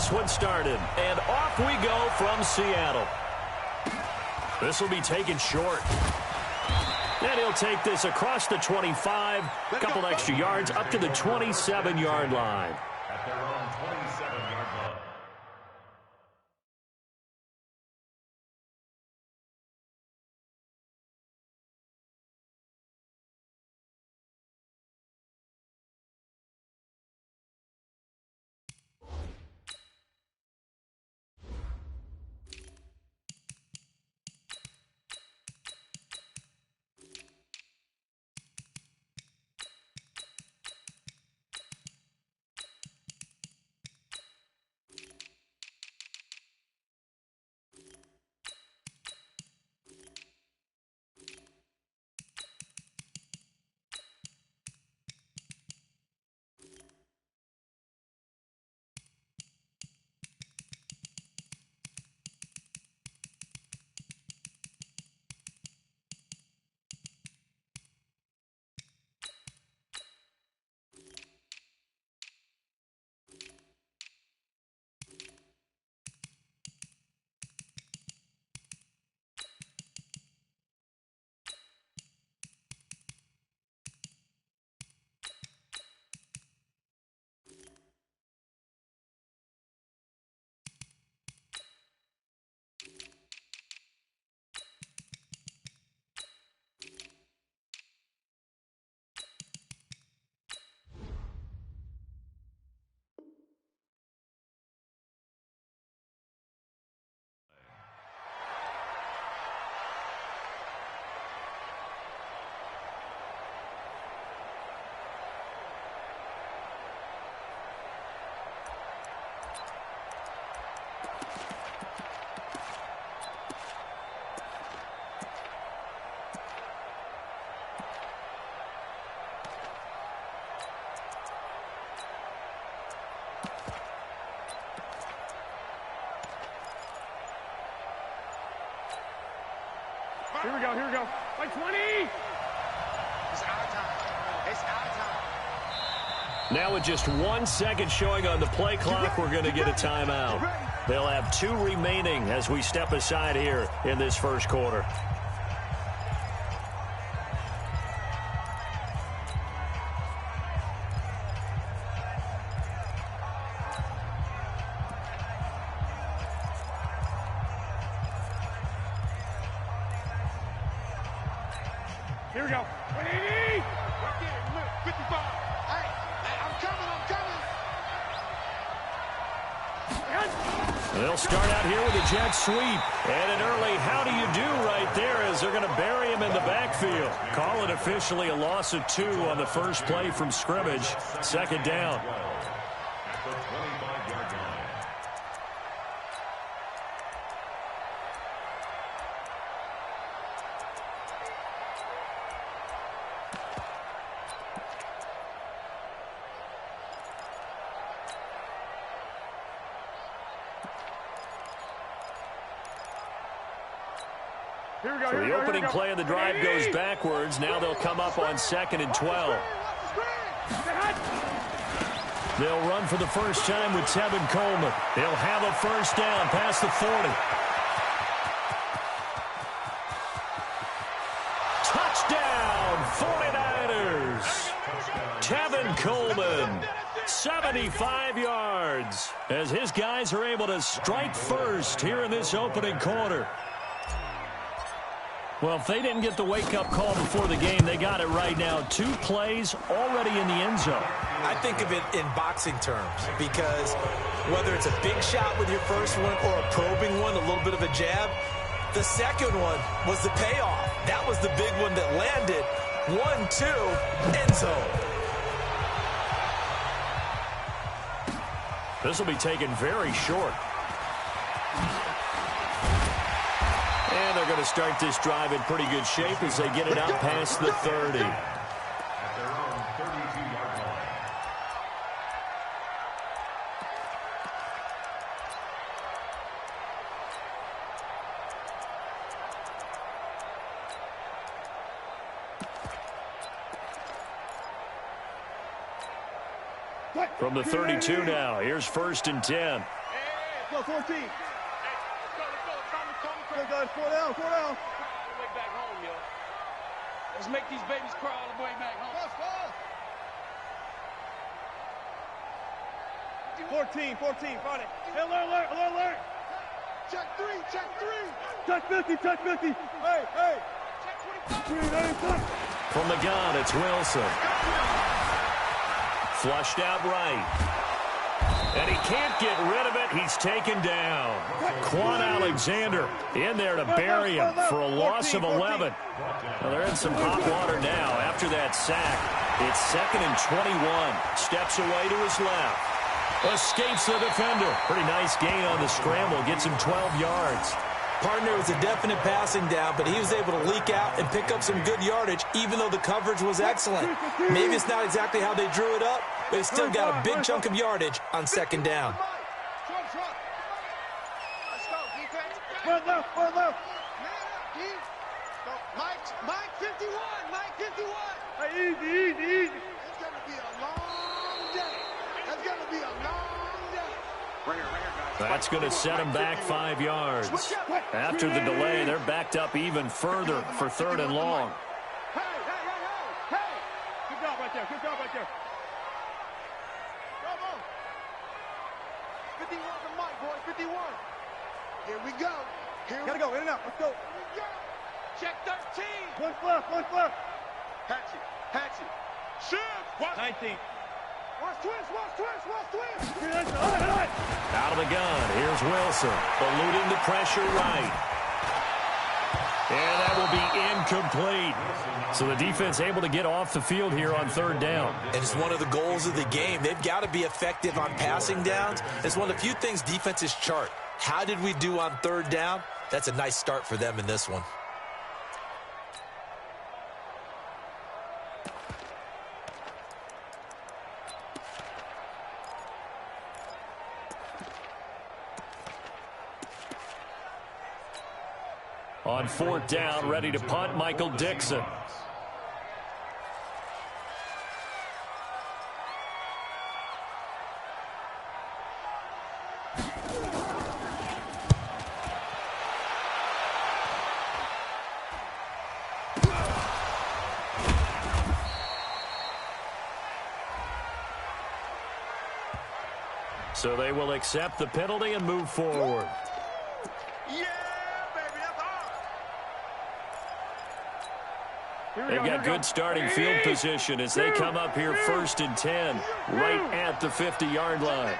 this one started. And off we go from Seattle. This will be taken short. And he'll take this across the 25. A couple extra yards up to the 27-yard line. At their own 27-yard line. Here we go, here we go. Like 20! It's out of time. It's out of time. Now with just 1 second showing on the play clock, we're going to get a timeout. They'll have 2 remaining as we step aside here in this first quarter. Here we go. 180! 55. Hey, I'm coming. They'll start out here with a jet sweep. And an early how do you do right there as they're going to bury him in the backfield. Call it officially a loss of 2 on the first play from scrimmage. Second down. At the 25-yard line. Here we go, So here we the go, opening play of the drive goes backwards. Now they'll come up on 2nd and 12. They'll run for the first time with Tevin Coleman. They'll have a first down past the 40. Touchdown, 49ers. Tevin Coleman, 75 yards, as his guys are able to strike first here in this opening quarter. Well, if they didn't get the wake-up call before the game, they got it right now. 2 plays already in the end zone. I think of it in boxing terms because whether it's a big shot with your first one or a probing one, a little bit of a jab, the second one was the payoff. That was the big one that landed. 1-2, end zone. This will be taken very short. And they're going to start this drive in pretty good shape as they get it out past the 30. At their own 32-yard line. From the 32 now, here's 1st and 10. go, 14. Hey, let's go. Call me. Go, guys, 4 down. All the way back home, yo. Let's make these babies cry all the way back home. 14, find it. Hey, alert. Check three. Check 50. Hey. Check 25. From the gun, it's Wilson. Flushed out right. And he can't get rid of it. He's taken down. Quan Alexander in there to bury him for a loss of 11. Well, they're in some hot water now after that sack. It's 2nd and 21. Steps away to his left. Escapes the defender. Pretty nice gain on the scramble. Gets him 12 yards. Partner, was a definite passing down, but he was able to leak out and pick up some good yardage, even though the coverage was excellent. Maybe it's not exactly how they drew it up, but he still got a big chunk of yardage on 2nd down. Let's go, defense. Run left. Mike 51. Hey, easy. It's going to be a long day. Right here, guys. That's going to set him back 5 yards. After the delay, they're backed up even further for 3rd and long. Hey. Good job right there. Come on. 51 for Mike, boys. 51. Here we go. Gotta go, in and out. Let's go. Check 13. One left. Hatchet. Shoot. 19. Watch twist. Out of the gun, here's Wilson, eluding the pressure right. And that will be incomplete. So the defense able to get off the field here on 3rd down. And it's one of the goals of the game. They've got to be effective on passing downs. It's one of the few things defenses chart. How did we do on 3rd down? That's a nice start for them in this one. On 4th down, ready to punt, Michael Dixon. So they will accept the penalty and move forward. They've got good starting field position as they come up here 1st and 10, right at the 50-yard line.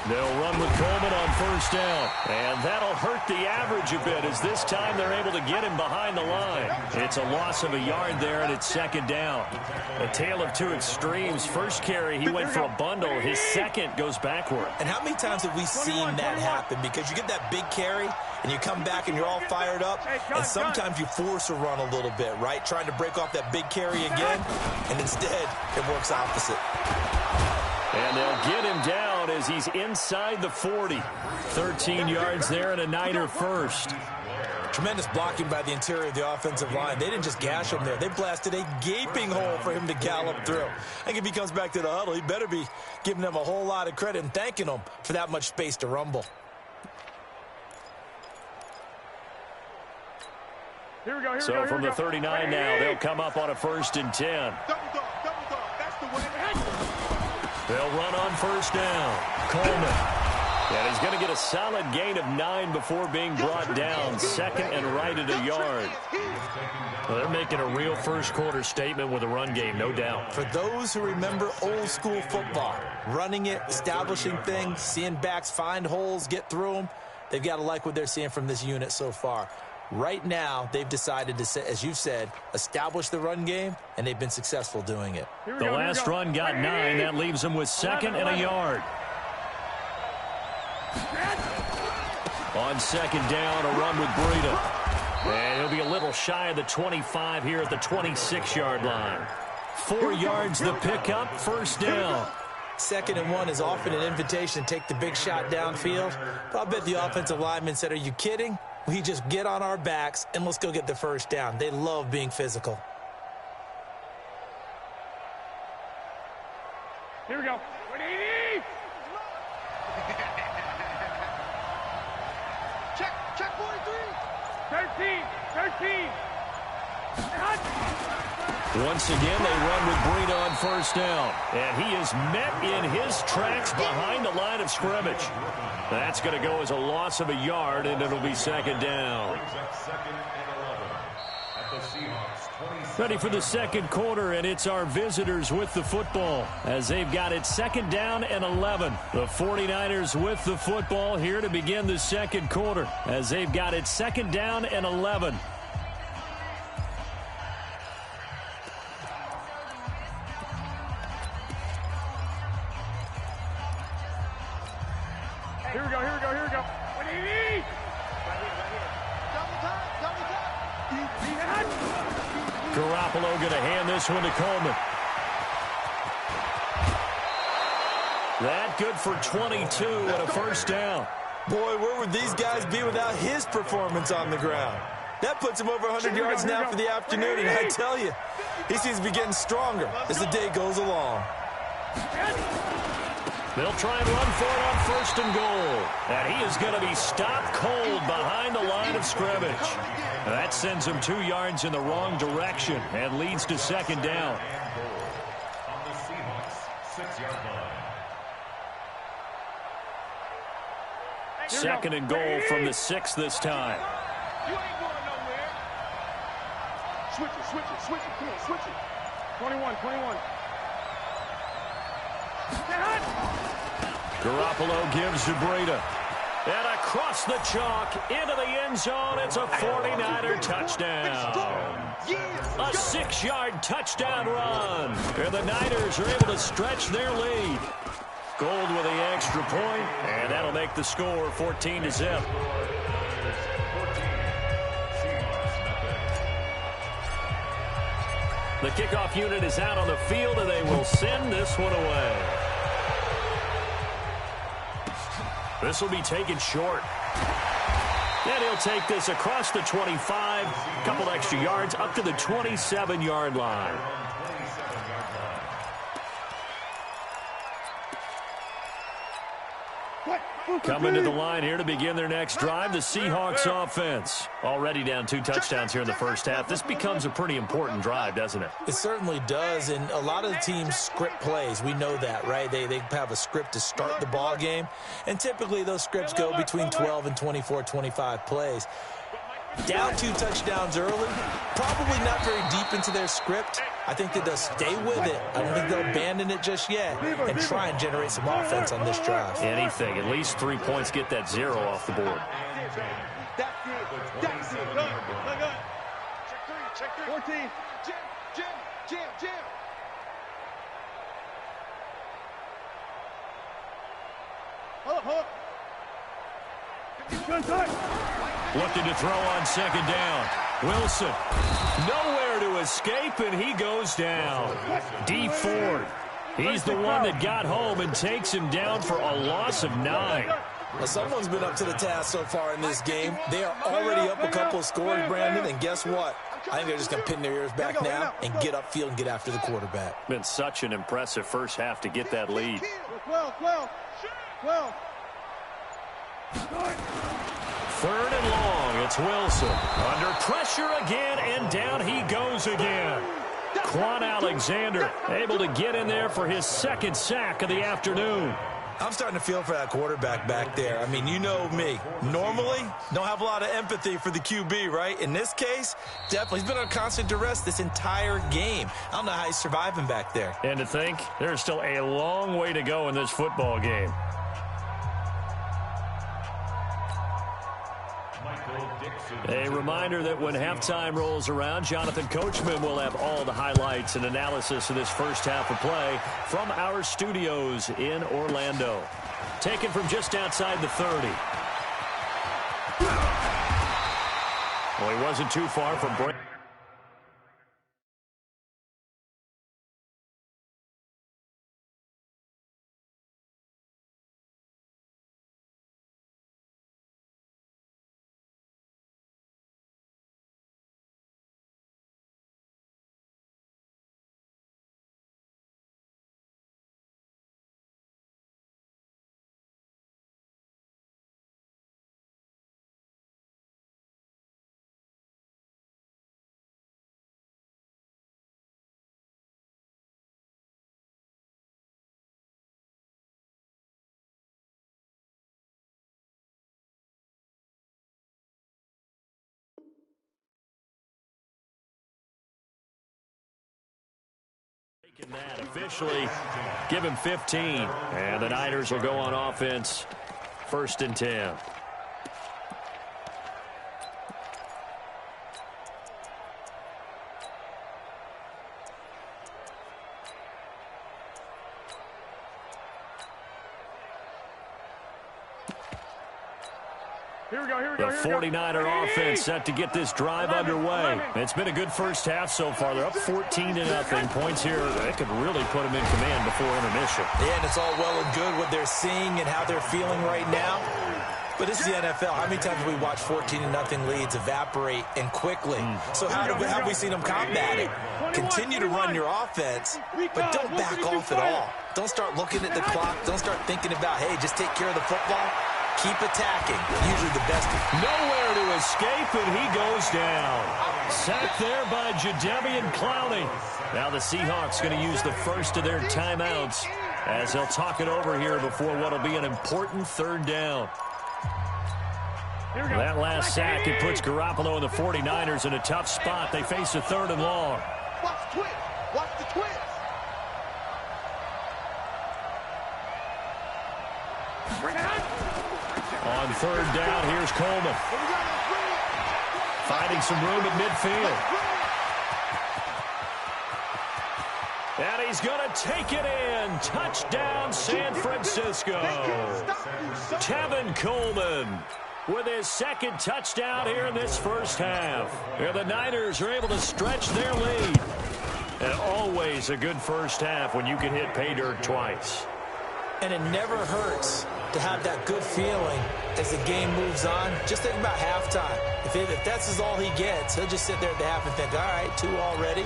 They'll run with Coleman on 1st down, and that'll hurt the average a bit as this time they're able to get him behind the line. It's a loss of a yard there, and it's 2nd down. A tale of two extremes. First carry, he went for a bundle. His second goes backward. And how many times have we seen that happen? Because you get that big carry, and you come back and you're all fired up, and sometimes you force a run a little bit, right? Trying to break off that big carry again, and instead it works opposite. And they'll get him down as he's inside the 40. 13 yards there and a Niner first. Tremendous blocking by the interior of the offensive line. They didn't just gash him there. They blasted a gaping hole for him to gallop through. I think if he comes back to the huddle, he better be giving them a whole lot of credit and thanking them for that much space to rumble. So from the 39 now, they'll come up on a 1st and 10. Double dog. That's the way. They'll run on 1st down. Coleman. And he's going to get a solid gain of 9 before being brought down. 2nd and right at a yard. Well, they're making a real first-quarter statement with a run game, no doubt. For those who remember old-school football, running it, establishing things, seeing backs find holes, get through them, they've got to like what they're seeing from this unit so far. Right now, they've decided to, as you've said, establish the run game, and they've been successful doing it. The last run got 9. That leaves them with 2nd and a yard. On 2nd down, a run with Breida. And he'll be a little shy of the 25 here at the 26-yard line. 4 yards the pickup, 1st down. 2nd and 1 is often an invitation to take the big shot downfield. But I bet the offensive lineman said, are you kidding? We just get on our backs and let's go get the 1st down. They love being physical. Here we go. 180! 14. Once again, they run with Breida on first down. And he is met in his tracks behind the line of scrimmage. That's going to go as a loss of a yard, and it'll be second down. Ready for the second quarter, and it's our visitors with the football as they've got it second down and 11. The 49ers with the football here to begin the second quarter as they've got it second down and 11. Here we go, here we go, here we go. 180. Double time. Garoppolo going to hand this one to Coleman. That good for 22 and a first down. Boy, where would these guys be without his performance on the ground? That puts him over 100 yards now for the afternoon, and I tell you, he seems to be getting stronger as the day goes along. They'll try and run for it on first and goal. And he is going to be stopped cold behind the line of scrimmage. That sends him 2 yards in the wrong direction and leads to second down. On the Seahawks 6-yard line. Second and goal from the 6 this time. You ain't going nowhere. Switch it. Come on, switch it. 21. Garoppolo gives to Breida. And across the chalk into the end zone. It's a 49er touchdown. A 6-yard touchdown run. And the Niners are able to stretch their lead. Gold with the extra point, and that'll make the score 14-0. The kickoff unit is out on the field, and they will send this one away. This will be taken short. And he'll take this across the 25, a couple extra yards up to the 27-yard line. Coming to the line here to begin their next drive, the Seahawks offense. Already down 2 touchdowns here in the first half. This becomes a pretty important drive, doesn't it? It certainly does, and a lot of the teams script plays. We know that, right? They have a script to start the ball game, and typically those scripts go between 12 and 24, 25 plays. Down 2 touchdowns early, probably not very deep into their script. I think that they'll stay with it. I don't think they'll abandon it just yet and try and generate some offense on this drive. Anything. At least 3 points, get that 0 off the board. That's it. Good. Check 3. 14. Jim. Hold up. Gun tight. Looking to throw on second down. Wilson, nowhere to escape, and he goes down. D. Ford, he's the one that got home and takes him down for a loss of 9. Well, someone's been up to the task so far in this game. They are already up a couple of scores, Brandon, and guess what? I think they're just going to pin their ears back now and get upfield and get after the quarterback. Been such an impressive first half to get that lead. 12. Third and long, it's Wilson. Under pressure again, and down he goes again. Quan Alexander able to get in there for his second sack of the afternoon. I'm starting to feel for that quarterback back there. I mean, you know me. Normally, don't have a lot of empathy for the QB, right? In this case, definitely. He's been on constant duress this entire game. I don't know how he's surviving back there. And to think, there's still a long way to go in this football game. A reminder that when halftime rolls around, Jonathan Coachman will have all the highlights and analysis of this first half of play from our studios in Orlando. Taken from just outside the 30. Well, he wasn't too far from break. Making that officially give him 15. And the Niners will go on offense. 1st and 10. Here we go, here we The go, here we go. 49er offense set to get this drive underway. It's been a good first half so far. They're up 14-0. Points here, they could really put them in command before intermission. Yeah, and it's all well and good what they're seeing and how they're feeling right now. But it's the NFL. How many times have we watched 14-0 leads evaporate and quickly? So how have we seen them combat it? Continue to run your offense, but don't back off at all. Don't start looking at the clock. Don't start thinking about, hey, just take care of the football. Keep attacking. Usually the best. Nowhere to escape, and he goes down. Sacked there by Jadeveon Clowney. Now the Seahawks going to use the first of their timeouts as they'll talk it over here before what will be an important 3rd down. That last sack, it puts Garoppolo and the 49ers in a tough spot. They face a 3rd and long. Watch the twist. Watch the twist. On 3rd down, here's Coleman. Finding some room at midfield. And he's going to take it in. Touchdown, San Francisco. Tevin Coleman with his 2nd touchdown here in this first half. And the Niners are able to stretch their lead. And always a good first half when you can hit pay dirt twice. And it never hurts to have that good feeling as the game moves on. Just think about halftime. If that's all he gets, he'll just sit there at the half and think, all right, 2 already.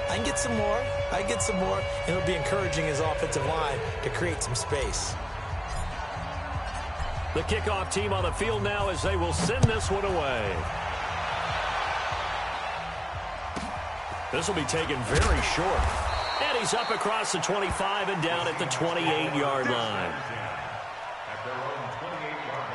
I can get some more. I can get some more. And he'll be encouraging his offensive line to create some space. The kickoff team on the field now as they will send this one away. This will be taken very short. And he's up across the 25 and down at the 28-yard line. At their own 28-yard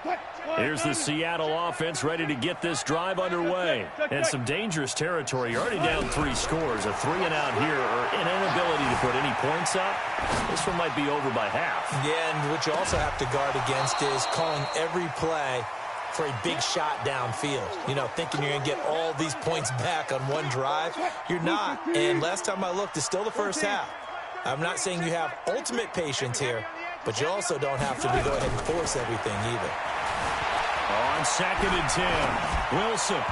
line. Here's the Seattle offense ready to get this drive underway. And some dangerous territory. You're already down 3 scores. A 3-and-out here or an inability to put any points up. This one might be over by half. Yeah, and what you also have to guard against is calling every play for a big shot downfield. You know, thinking you're going to get all these points back on one drive. You're not. And last time I looked, it's still the first half. I'm not saying you have ultimate patience here, but you also don't have to go ahead and force everything either. On 2nd and 10, Wilson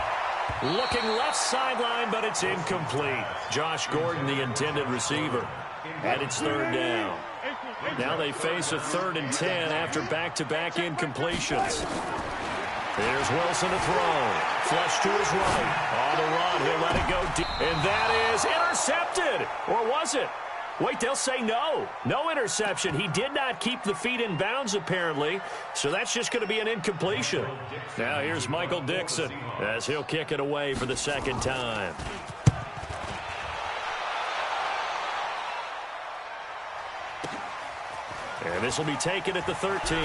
looking left sideline, but it's incomplete. Josh Gordon, the intended receiver, and it's 3rd down. Now they face a 3rd and 10 after back-to-back incompletions. Here's Wilson to throw. Flush to his right. On the run, he'll let it go deep. And that is intercepted. Or was it? Wait, they'll say no. No interception. He did not keep the feet in bounds, apparently. So that's just going to be an incompletion. Now here's Michael Dixon as he'll kick it away for the 2nd time. And this will be taken at the 13.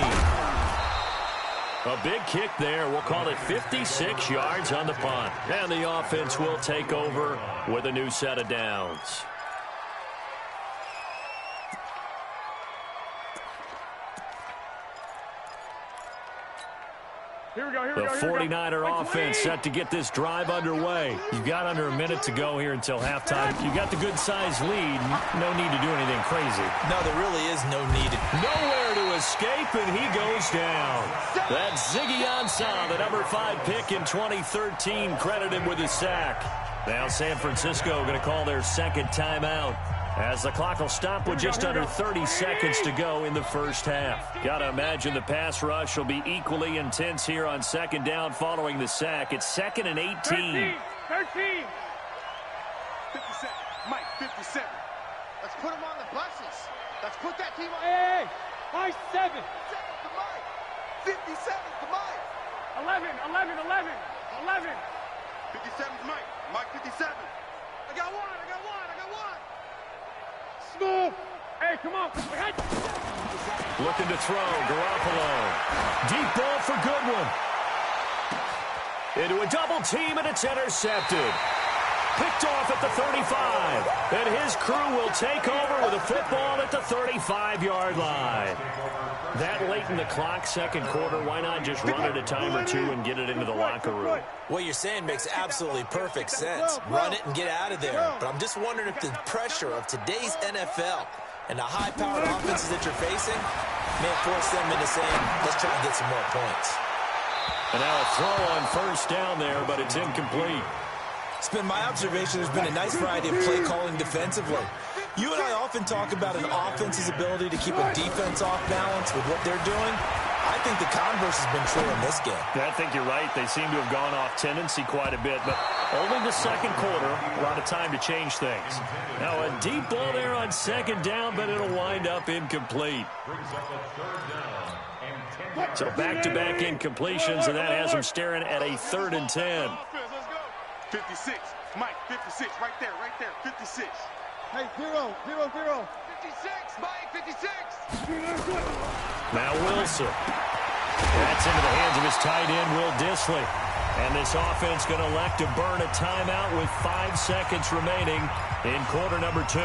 A big kick there. We'll call it 56 yards on the punt. And the offense will take over with a new set of downs. Here we go, here we The go, here we go. 49er offense set to get this drive underway. You've got under a minute to go here until halftime. You've got the good-sized lead. No need to do anything crazy. No, there really is no need. Nowhere to escape, and he goes down. That's Ziggy Ansah, the number 5 pick in 2013, credited with his sack. Now San Francisco going to call their 2nd timeout, as the clock will stop with just under 30 seconds to go in the first half. Got to imagine the pass rush will be equally intense here on 2nd down following the sack. It's 2nd and 18. 13. 57. Mike, 57. Let's put him on the buses. Let's put that team on. Hey, my 7. 57 to Mike. 57 to Mike. 11, 11, 11, 11. 57 to Mike. Mike, 57. I got one. Smooth. Hey, come on. Looking to throw, Garoppolo. Deep ball for Goodwin. Into a double team, and it's intercepted. Picked off at the 35. And his crew will take over with a football at the 35-yard line. That late in the clock, second quarter, why not just run it a time or two and get it into the locker room? What you're saying makes absolutely perfect sense. Run it and get out of there. But I'm just wondering if the pressure of today's NFL and the high-powered offenses that you're facing may force them into saying, let's try and get some more points. And now a throw on first down there, but it's incomplete. It's been my observation there's been a nice variety of play calling defensively. You and I often talk about an offense's ability to keep a defense off balance with what they're doing. I think the converse has been true in this game. Yeah, I think you're right. They seem to have gone off tendency quite a bit, but only the second quarter, a lot of time to change things. Now a deep ball there on second down, but it'll wind up incomplete. So back-to-back incompletions, and that has them staring at a 3rd and 10. 56. Mike, 56. Right there, 56. Hey, 0, 0, 0. 56, Mike, 56. Now Wilson. That's into the hands of his tight end, Will Dissly. And this offense going to elect to burn a timeout with 5 seconds remaining in quarter number 2.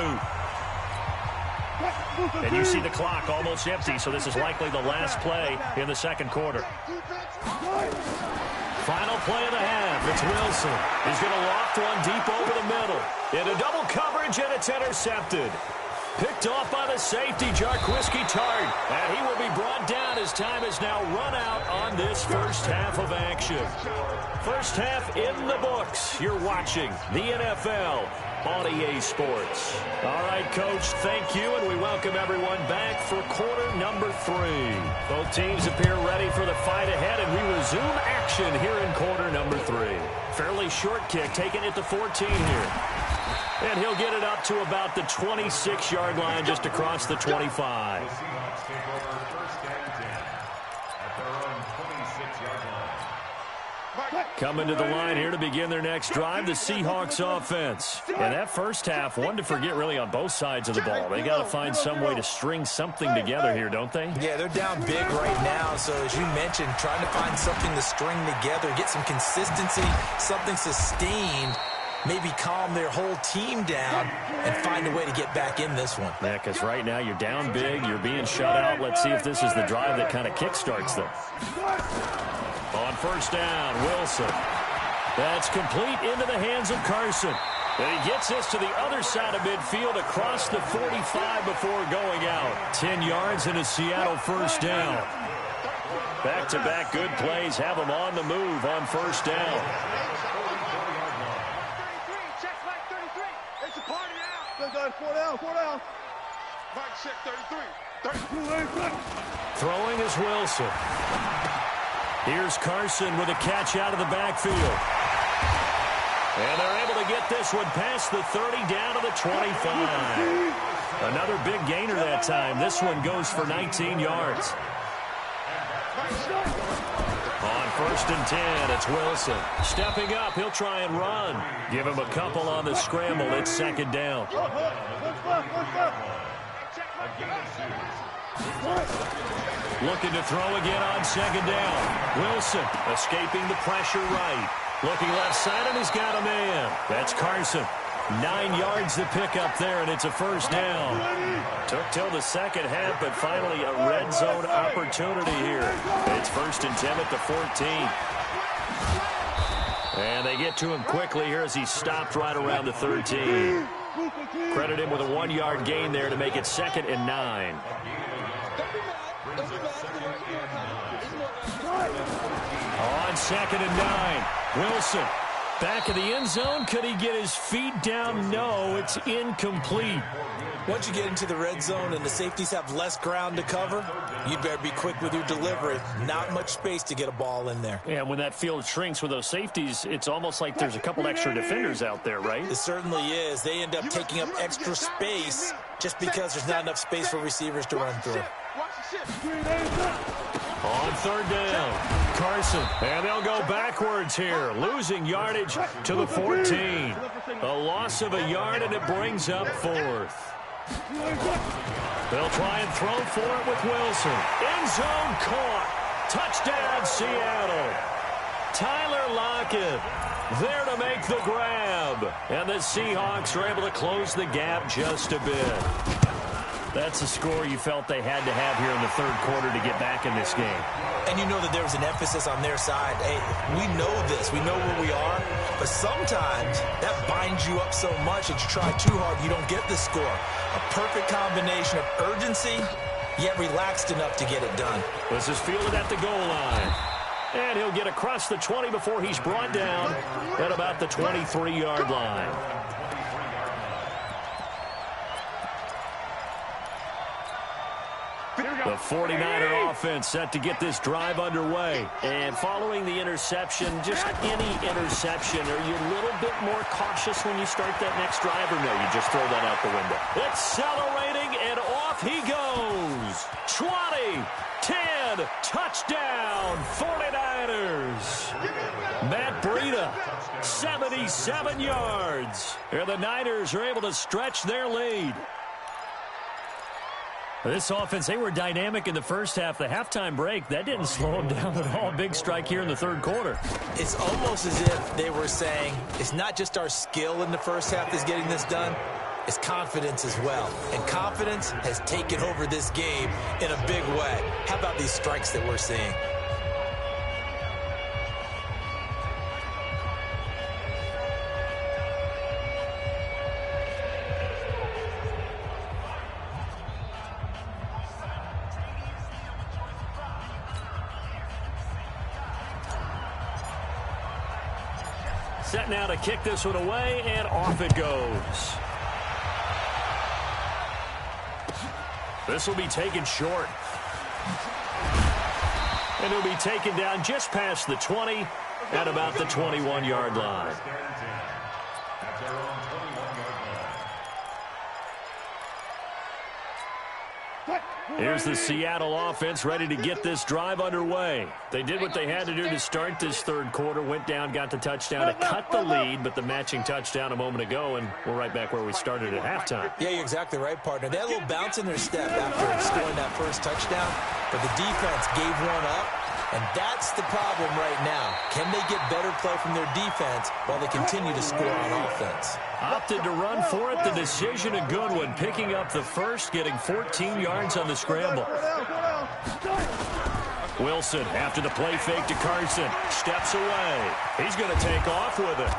And you see the clock almost empty, so this is likely the last play in the second quarter. Final play of the half. It's Wilson. He's going to loft one deep over the middle. Into double coverage, and it's intercepted. Picked off by the safety, Jarquiski Tart. And he will be brought down as time has now run out on this first half of action. First half in the books. You're watching the NFL on EA Sports. All right, Coach, thank you, and we welcome everyone back for quarter number 3. Both teams appear ready for the fight ahead, and we resume action here in quarter number 3. Fairly short kick, taking it to 14 here. And he'll get it up to about the 26-yard line, just across the 25. The Seahawks take over first and 10 at their own 26-yard line. Coming to the line here to begin their next drive, the Seahawks offense. And that first half, one to forget really on both sides of the ball. They got to find some way to string something together here, don't they? Yeah, they're down big right now. So as you mentioned, trying to find something to string together, get some consistency, something sustained, maybe calm their whole team down and find a way to get back in this one. Yeah, because right now you're down big, you're being shut out. Let's see if this is the drive that kind of kickstarts them. On first down, Wilson. That's complete into the hands of Carson. And he gets this to the other side of midfield across the 45 before going out. 10 yards and a Seattle first down. Back-to-back good plays have them on the move on first down. Four down. Mike, check 33. Throwing is Wilson. Here's Carson with a catch out of the backfield. And they're able to get this one past the 30 down to the 25. Another big gainer that time. This one goes for 19 yards. On first and 10, it's Wilson. Stepping up, he'll try and run. Give him a couple on the scramble. It's second down. Looking to throw again on second down. Wilson escaping the pressure right. Looking left side, and he's got a man. That's Carson. 9 yards to pick up there, and it's a first down. Took till the second half, but finally a red zone opportunity here. It's first and 10 at the 14. And they get to him quickly here as he stopped right around the 13. Credit him with a 1-yard gain there to make it second and 9. On second and 9, Wilson. Back of the end zone. Could he get his feet down? No, it's incomplete. Once you get into the red zone and the safeties have less ground to cover, you'd better be quick with your delivery. Not much space to get a ball in there. Yeah, when that field shrinks with those safeties, it's almost like there's a couple extra defenders out there, right? It certainly is. They end up taking up extra space just because there's not enough space for receivers to run through. On third down, Carson. And they'll go backwards here, losing yardage to the 14. A loss of a yard, and it brings up fourth. They'll try and throw for it with Wilson. End zone caught. Touchdown, Seattle. Tyler Lockett there to make the grab. And the Seahawks are able to close the gap just a bit. That's a score you felt they had to have here in the third quarter to get back in this game. And you know that there was an emphasis on their side. Hey, we know this. We know where we are. But sometimes that binds you up so much that you try too hard, you don't get the score. A perfect combination of urgency, yet relaxed enough to get it done. This is fielded at the goal line. And he'll get across the 20 before he's brought down at about the 23-yard line. The 49er offense set to get this drive underway. And following the interception, just any interception, are you a little bit more cautious when you start that next drive, or no, you just throw that out the window? Accelerating, and off he goes. 20, 10, touchdown, 49ers. Matt Breida, 77 yards. And the Niners are able to stretch their lead. This offense, they were dynamic in the first half. The halftime break, that didn't slow them down at all. Big strike here in the third quarter. It's almost as if they were saying, it's not just our skill in the first half that's getting this done, it's confidence as well. And confidence has taken over this game in a big way. How about these strikes that we're seeing? Set now to kick this one away, and off it goes. This will be taken short. And he'll be taken down just past the 20 at about the 21-yard line. Here's the Seattle offense ready to get this drive underway. They did what they had to do to start this third quarter, went down, got the touchdown to cut the lead, but the matching touchdown a moment ago, and we're right back where we started at halftime. Yeah, you're exactly right, partner. They had a little bounce in their step after scoring that first touchdown, but the defense gave one up, and that's the problem right now. Can they get better play from their defense while they continue to score on offense? Opted to run for it. The decision a good one. Picking up the first, getting 14 yards on the scramble. Wilson, after the play fake to Carson, steps away. He's going to take off with it.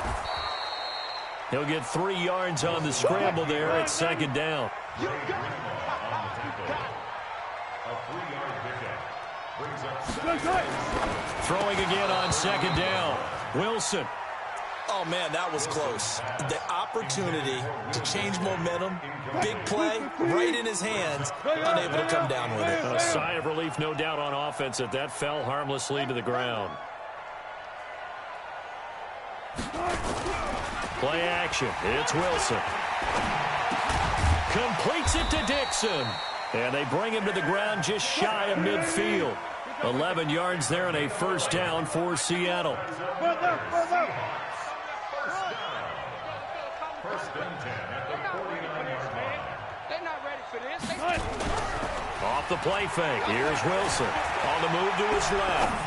He'll get 3 yards on the scramble there at second down. Throwing again on second down. Wilson. Oh, man, that was close. The opportunity to change momentum, big play, right in his hands, unable to come down with it. A sigh of relief, no doubt, on offense that fell harmlessly to the ground. Play action. It's Wilson. Completes it to Dixon. And they bring him to the ground just shy of midfield. 11 yards there and a first down for Seattle. First and 10 at the 49-yard line. They're not ready for this. Off the play fake. Here's Wilson. On the move to his left.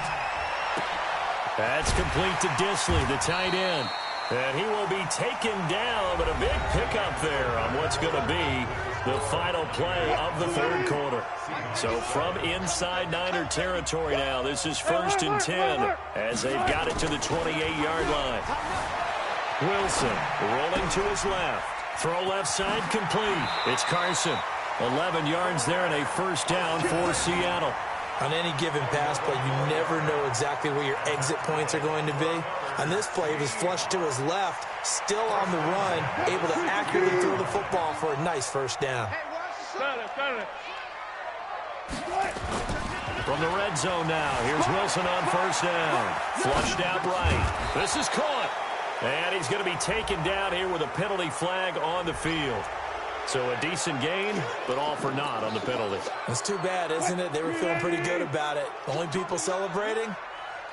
That's complete to Disley, the tight end. And he will be taken down, but a big pickup there on what's going to be the final play of the third quarter. So from inside Niner territory now, this is first and 10 as they've got it to the 28-yard line. Wilson rolling to his left. Throw left side complete. It's Carson. 11 yards there and a first down for Seattle. On any given pass play, you never know exactly where your exit points are going to be. On this play, he was flushed to his left, still on the run, able to accurately throw the football for a nice first down. From the red zone now, here's Wilson on first down. Flushed out right. This is caught. And he's going to be taken down here with a penalty flag on the field. So a decent gain, but all for naught on the penalty. It's too bad, isn't it? They were feeling pretty good about it. The only people celebrating,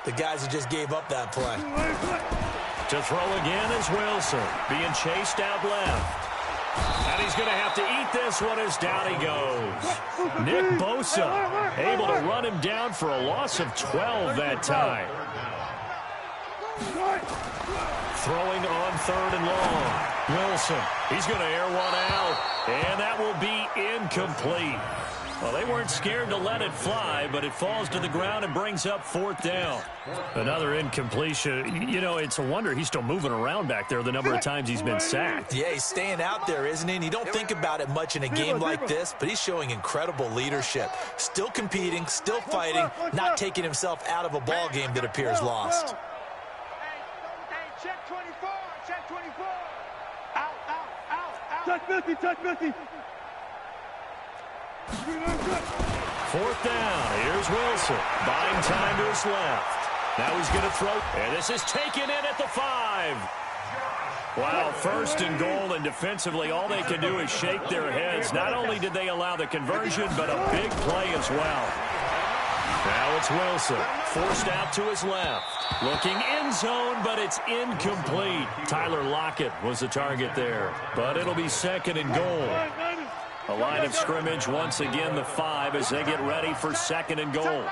the guys who just gave up that play. To throw again is Wilson, being chased out left. And he's going to have to eat this one as down he goes. Nick Bosa able to run him down for a loss of 12 that time. Throwing on 3rd and long. Wilson, he's going to air one out, and that will be incomplete. Well, they weren't scared to let it fly, but it falls to the ground and brings up 4th down. Another incompletion. You know, it's a wonder he's still moving around back there the number of times he's been sacked. Yeah, he's staying out there, isn't he? And you don't think about it much in a game like this, but he's showing incredible leadership. Still competing, still fighting, not taking himself out of a ball game that appears lost. Hey, check 24. Check 24. Out. Touch Missy. 4th down. Here's Wilson. Buying time to his left. Now he's going to throw. And this is taken in at the 5. Wow, 1st and goal, and defensively all they can do is shake their heads. Not only did they allow the conversion, but a big play as well. Now it's Wilson. Forced out to his left. Looking end zone, but it's incomplete. Tyler Lockett was the target there. But it'll be 2nd and goal. A line of scrimmage once again, the 5, as they get ready for 2nd and goal.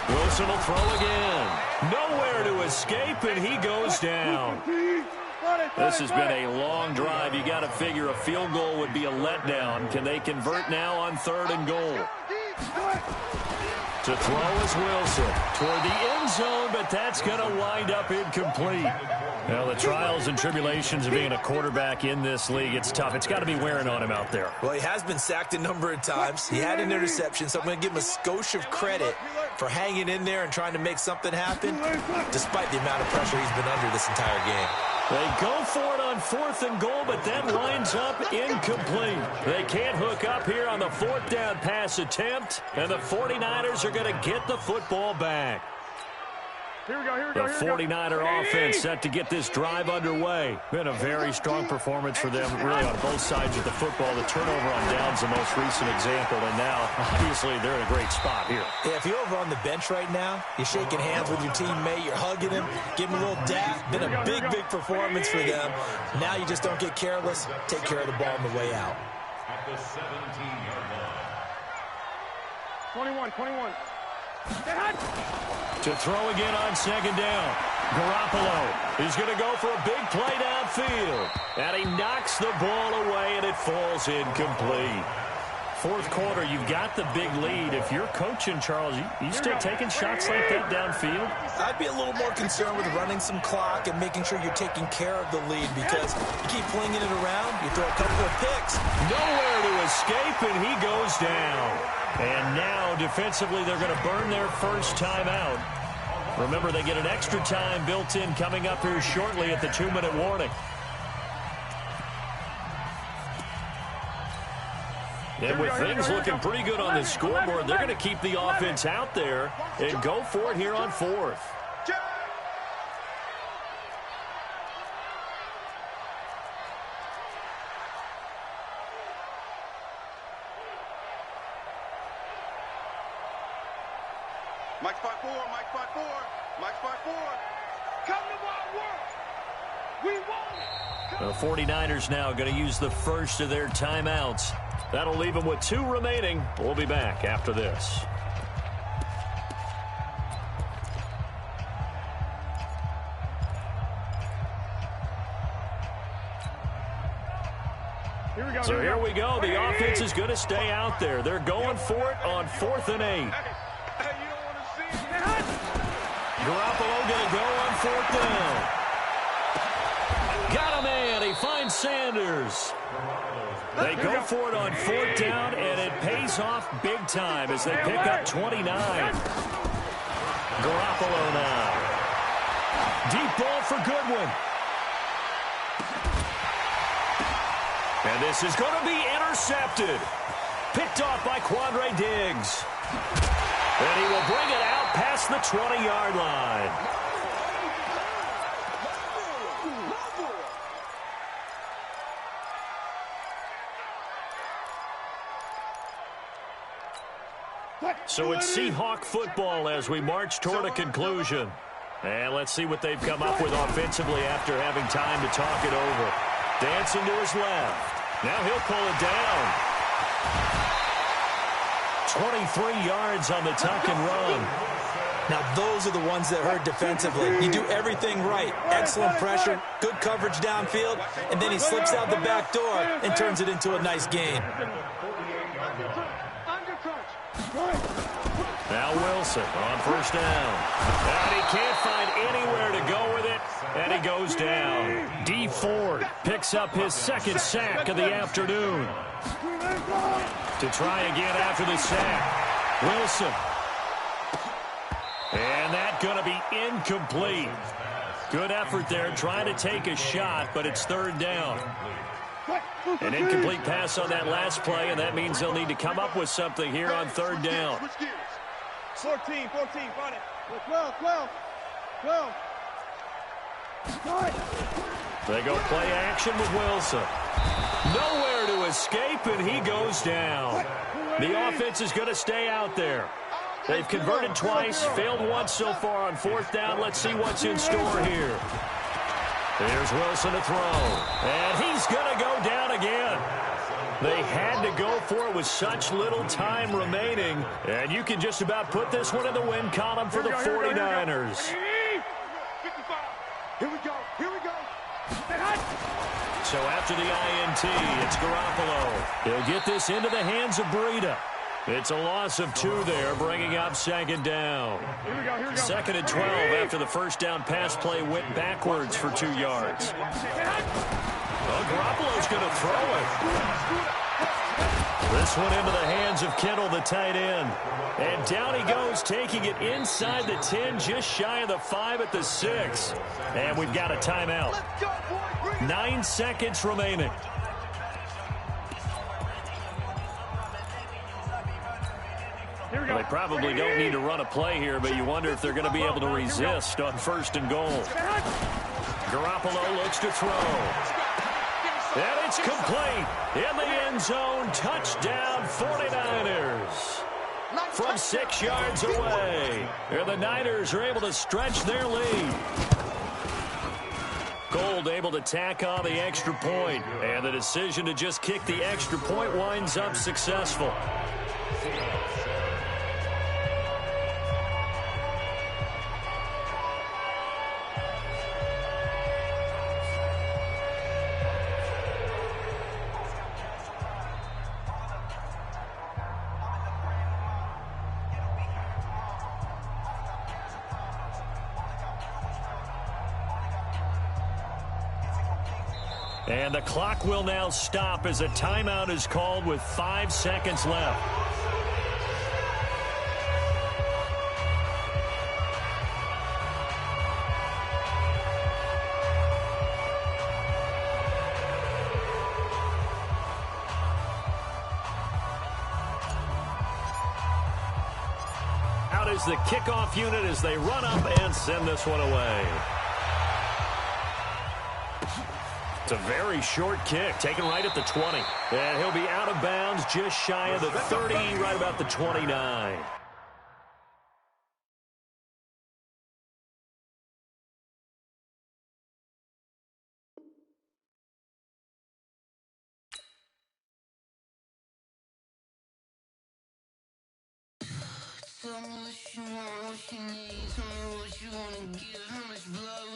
Wilson will throw again. Nowhere to escape, and he goes down. This has been a long drive. You got to figure a field goal would be a letdown. Can they convert now on 3rd and goal? To throw is Wilson toward the end zone, but that's going to wind up incomplete. Well, the trials and tribulations of being a quarterback in this league, it's tough. It's got to be wearing on him out there. Well, he has been sacked a number of times. He had an interception, so I'm going to give him a skosh of credit for hanging in there and trying to make something happen, despite the amount of pressure he's been under this entire game. They go for it on 4th and goal, but that winds up incomplete. They can't hook up here on the 4th down pass attempt, and the 49ers are going to get the football back. Here we go. The 49er offense set to get this drive underway. Been a very strong performance for them, really, on both sides of the football. The turnover on down's the most recent example, and now, obviously, they're in a great spot here. Yeah, if you're over on the bench right now, you're shaking hands with your teammate, you're hugging him, giving him a little dap. Been a big performance for them. Now you just don't get careless. Take care of the ball on the way out. At the 17-yard line. 21. To throw again on 2nd down. Garoppolo is going to go for a big play downfield. And he knocks the ball away, and it falls incomplete. 4th quarter, you've got the big lead. If you're coaching, Charles, you still taking shots like that downfield? I'd be a little more concerned with running some clock and making sure you're taking care of the lead, because you keep flinging it around, you throw a couple of picks. Nowhere to escape, and he goes down. And now, defensively, they're going to burn their first timeout. Remember, they get an extra time built in coming up here shortly at the 2-minute warning. And with things looking pretty good on the scoreboard, they're going to keep the offense out there and go for it here on 4th. Mike 5-4. Come to my world. We won it. The 49ers now going to use the first of their timeouts. That'll leave them with 2 remaining. We'll be back after this. So here we go. The offense is going to stay out there. They're going for it on 4th and 8. Garoppolo going to go on 4th down. Got a man. He finds Sanders. They go for it on 4th down, and it pays off big time as they pick up 29. Garoppolo now. Deep ball for Goodwin. And this is going to be intercepted. Picked off by Quandre Diggs. And he will bring it out past the 20-yard line. So it's Seahawk football as we march toward a conclusion. And let's see what they've come up with offensively after having time to talk it over. Dancing to his left. Now he'll pull it down. 23 yards on the tuck and run. Now, those are the ones that hurt defensively. You do everything right. Excellent pressure, good coverage downfield, and then he slips out the back door and turns it into a nice gain. Now Wilson on first down. And he can't find anywhere to go with it, and he goes down. D. Ford picks up his second sack of the afternoon. To try again after the sack. Wilson. And that's going to be incomplete. Good effort there trying to take a shot, but it's third down. An incomplete pass on that last play, and that means they'll need to come up with something here on third down. 14, find it. 12. They go play action with Wilson. Nowhere to escape, and he goes down. The offense is going to stay out there. They've converted twice, failed once so far on fourth down. Let's see what's in store here. Here's Wilson to throw, and he's going to go down again. They had to go for it with such little time remaining, and you can just about put this one in the win column for the 49ers. Here we go. So after the INT, it's Garoppolo. He'll get this into the hands of Breida. It's a loss of 2 there, bringing up second down. Here we go. Second and 12 after the first down pass play went backwards for 2 yards. Well, Garoppolo's going to throw it. This one into the hands of Kittle, the tight end. And down he goes, taking it inside the 10, just shy of the 5 at the 6. And we've got a timeout. 9 seconds remaining. Well, they probably don't need to run a play here, but you wonder if they're going to be able to resist on first and goal. Garoppolo looks to throw. And it's complete. In the end zone, touchdown 49ers. From 6 yards away. And the Niners are able to stretch their lead. Gold able to tack on the extra point. And the decision to just kick the extra point winds up successful. And the clock will now stop as a timeout is called with 5 seconds left. Out is the kickoff unit as they run up and send this one away. It's a very short kick, taken right at the 20. And he'll be out of bounds just shy of the 30, right about the 29. Tell me what you want, what you need. Tell me what you wanna give. How much blood